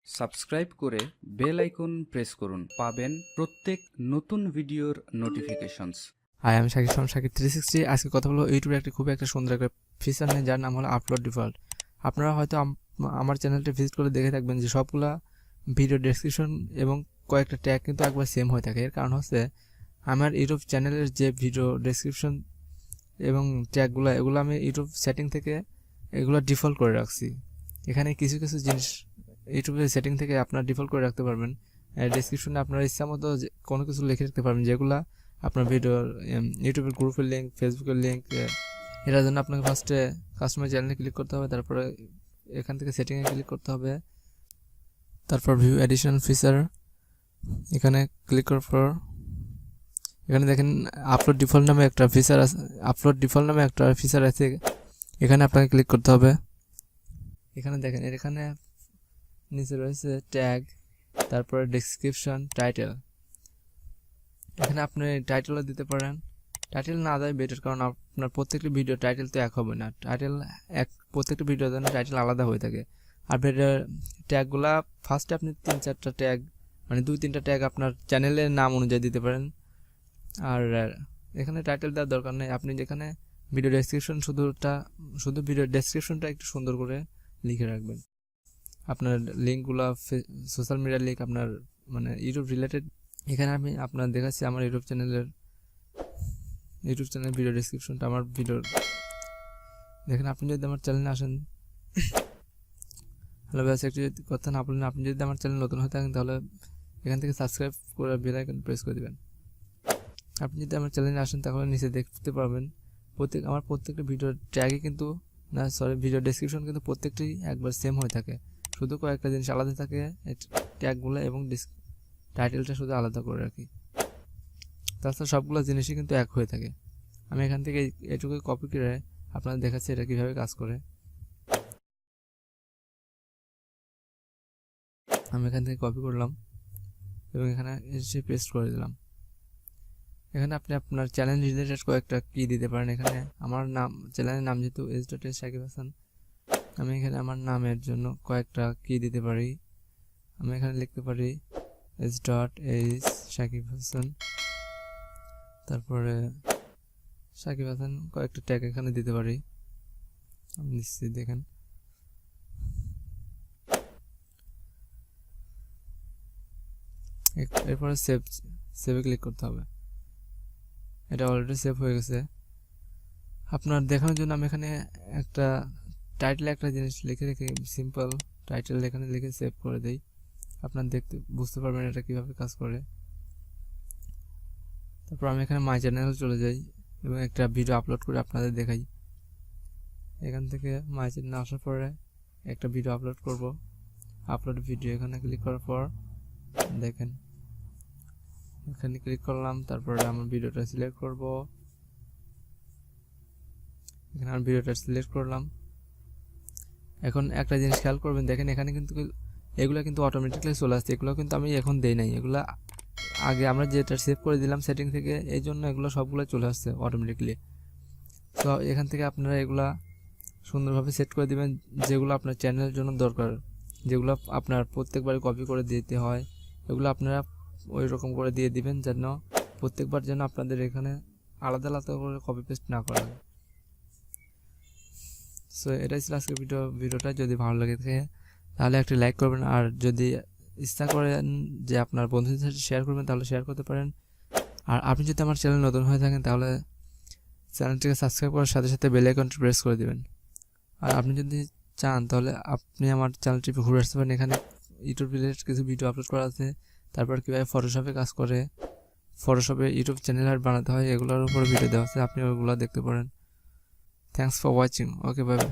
Subscribe করে bell icon press করুন, পাবেন প্রত্যেক নতুন ভিডিওর নোটিফিকেশনস। হাই, আমি শাকিব 360। আজকে কথা বলবো ইউটিউবের খুব একটা সুন্দর একটা ফিচার নিয়ে, যার নাম হলো আপলোড ডিফল্ট। আপনারা হয়তো আমার চ্যানেলটা ভিজিট করে দেখে থাকবেন যে সবগুলা ভিডিও ডেসক্রিপশন এবং কয়েকটা ট্যাগ কিন্তু একবার সেম হয়ে থাকে। এর কারণ হচ্ছে আমার ইউটিউব চ্যানেলের যে ভিডিও ডেসক্রিপশন এবং ট্যাগগুলো, এগুলো আমি ইউটিউব সেটিং থেকে এগুলো ডিফল্ট করে রাখছি। এখানে কিছু কিছু জিনিস ইউটিউবের সেটিং থেকে আপনারা ডিফল্ট করে রাখতে পারবেন। ডেসক্রিপশনে আপনার ইচ্ছা মতো কোনো কিছু লিখে রাখতে পারবেন, যেগুলো আপনার ভিডিওর ইউটিউবের গ্রুপের লিঙ্ক, ফেসবুকের লিঙ্ক। এটার জন্য আপনাকে ফার্স্টে কাস্টমার চ্যানেলে ক্লিক করতে হবে, তারপরে এখান থেকে সেটিংয়ে ক্লিক করতে হবে, তারপর ভিউ এডিশনাল ফিচার এখানে ক্লিক করার পর এখানে দেখেন আপলোড ডিফল্ট নামে একটা ফিচার আছে। এখানে আপনাকে ক্লিক করতে হবে। এখানে দেখেন এখানে নিচে রয়েছে ট্যাগ, তারপরে ডেসক্রিপশন, টাইটেল। এখানে আপনি টাইটেলও দিতে পারেন। টাইটেল না দেয় বেটার, কারণ আপনার প্রত্যেকটি ভিডিও টাইটেল তো এক হবে না। প্রত্যেকটি ভিডিওর জন্য টাইটেল আলাদা হয়ে থাকে। আর ট্যাগগুলা ফার্স্টে আপনি 3-4টা ট্যাগ, মানে 2-3টা ট্যাগ আপনার চ্যানেলের নাম অনুযায়ী দিতে পারেন। আর এখানে টাইটেল দেওয়ার দরকার নেই। আপনি যেখানে ভিডিও ডেসক্রিপশন শুধু ভিডিও ডেসক্রিপশনটা একটু সুন্দর করে লিখে রাখবেন। আপনার লিঙ্কগুলো সোশ্যাল মিডিয়ার লিঙ্ক, আপনার মানে ইউটিউব রিলেটেড। এখানে আমি আপনার দেখাচ্ছি আমার ইউটিউব চ্যানেলের ভিডিও ডেসক্রিপশনটা। আমার ভিডিওর দেখেন, আপনি যদি আমার চ্যানেলে আসেন, হ্যালো ব্যাস, একটু যদি কথা না বলেন, আপনি যদি আমার চ্যানেল নতুন হয়ে থাকেন তাহলে এখান থেকে সাবস্ক্রাইব করে বেল আইকন প্রেস করে দেবেন। আপনি যদি আমার চ্যানেলে আসেন তাহলে নিচে দেখতে পারবেন আমার প্রত্যেকটা ভিডিওর ট্যাগে কিন্তু ভিডিও ডেসক্রিপশন কিন্তু প্রত্যেকটি একবার সেম হয়ে থাকে। শুধু কয়েকটা জিনিস আলাদা থাকে, ট্যাগগুলো এবং টাইটেলটা শুধু আলাদা করে রাখি। তাছাড়া সবগুলো জিনিসই কিন্তু এক হয়ে থাকে। আমি এখান থেকে এটুকুই কপি করে আপনাদের দেখাচ্ছি এটা কীভাবে কাজ করে। আমি এখান থেকে কপি করলাম এবং এখানে এসে পেস্ট করে দিলাম। এখানে আপনি আপনার চ্যানেল রিলেটেড কয়েকটা কি দিতে পারেন। এখানে আমার নাম, চ্যানেলের নাম যেহেতু শাকিব হাসান, আমি এখানে আমার নামের জন্য কয়েকটা কি দিতে পারি। আমি এখানে লিখতে পারি শাকিব হাসান, তারপরে শাকিব হাসান, কয়েকটা ট্যাগ এখানে দিতে পারি। আমি নিশ্চিত দেখেন এরপরে সেভে ক্লিক করতে হবে। এটা অলরেডি সেভ হয়ে গেছে। আপনার দেখানোর জন্য আমি এখানে একটা টাইটেল, একটা জিনিস লিখে রেখে সিম্পল টাইটেল এখানে লিখে সেভ করে দেই। আপনার বুঝতে পারবেন এটা কিভাবে কাজ করে। তারপর আমি এখানে মাই চ্যানেল চলে যাই এবং একটা ভিডিও আপলোড করে আপনাদের দেখাই। এখান থেকে মাই চ্যানেল আসার পরে একটা ভিডিও আপলোড করব। আপলোড ভিডিও এখানে ক্লিক করার পর দেখেন এখানে ক্লিক করলাম, তারপরে আমার ভিডিওটা সিলেক্ট করব। এখানে আমার ভিডিওটা সিলেক্ট করলাম। এখন একটা জিনিস খেয়াল করবেন, দেখেন এখানে কিন্তু এগুলো কিন্তু অটোমেটিক্যালি চলে আসছে। এগুলো কিন্তু আমি এখন দেই নাই, এগুলো আগে আমরা যেটা সেভ করে দিলাম সেটিং থেকে, এই জন্য এগুলো সবগুলো চলে আসছে অটোমেটিক্যালি। তো এখান থেকে আপনারা এগুলা সুন্দরভাবে সেট করে দিবেন, যেগুলো আপনার চ্যানেলের জন্য দরকার, যেগুলো আপনার প্রত্যেকবার কপি করে দিতে হয়, এগুলো আপনারা ওই রকম করে দিয়ে দিবেন, যেন প্রত্যেকবার যেন আপনাদের এখানে আলাদা আলাদা করে কপি পেস্ট না করা হয়। সো এটাই ছিল আজকের ভিডিওটা। যদি ভালো লাগে থাকে তাহলে একটি লাইক করবেন, আর যদি ইচ্ছা করেন যে আপনার বন্ধুদের সাথে শেয়ার করবেন তাহলে শেয়ার করতে পারেন। আর আপনি যদি আমার চ্যানেল নতুন হয়ে থাকেন তাহলে চ্যানেলটিকে সাবস্ক্রাইব করার সাথে সাথে বেল আইকনটি প্রেস করে দেবেন। আর আপনি যদি চান তাহলে আপনি আমার চ্যানেলটি ঘুরে আসতে পারেন। এখানে ইউটিউব রিলেটেড কিছু ভিডিও আপলোড করা আছে, তারপর কীভাবে ফটোশপে কাজ করে, ফটোশপে ইউটিউব চ্যানেল আর বানাতে হয়, এগুলোর উপর ভিডিও দেওয়া আছে, আপনি ওগুলো দেখতে পারেন। Thanks for watching. Okay, bye bye.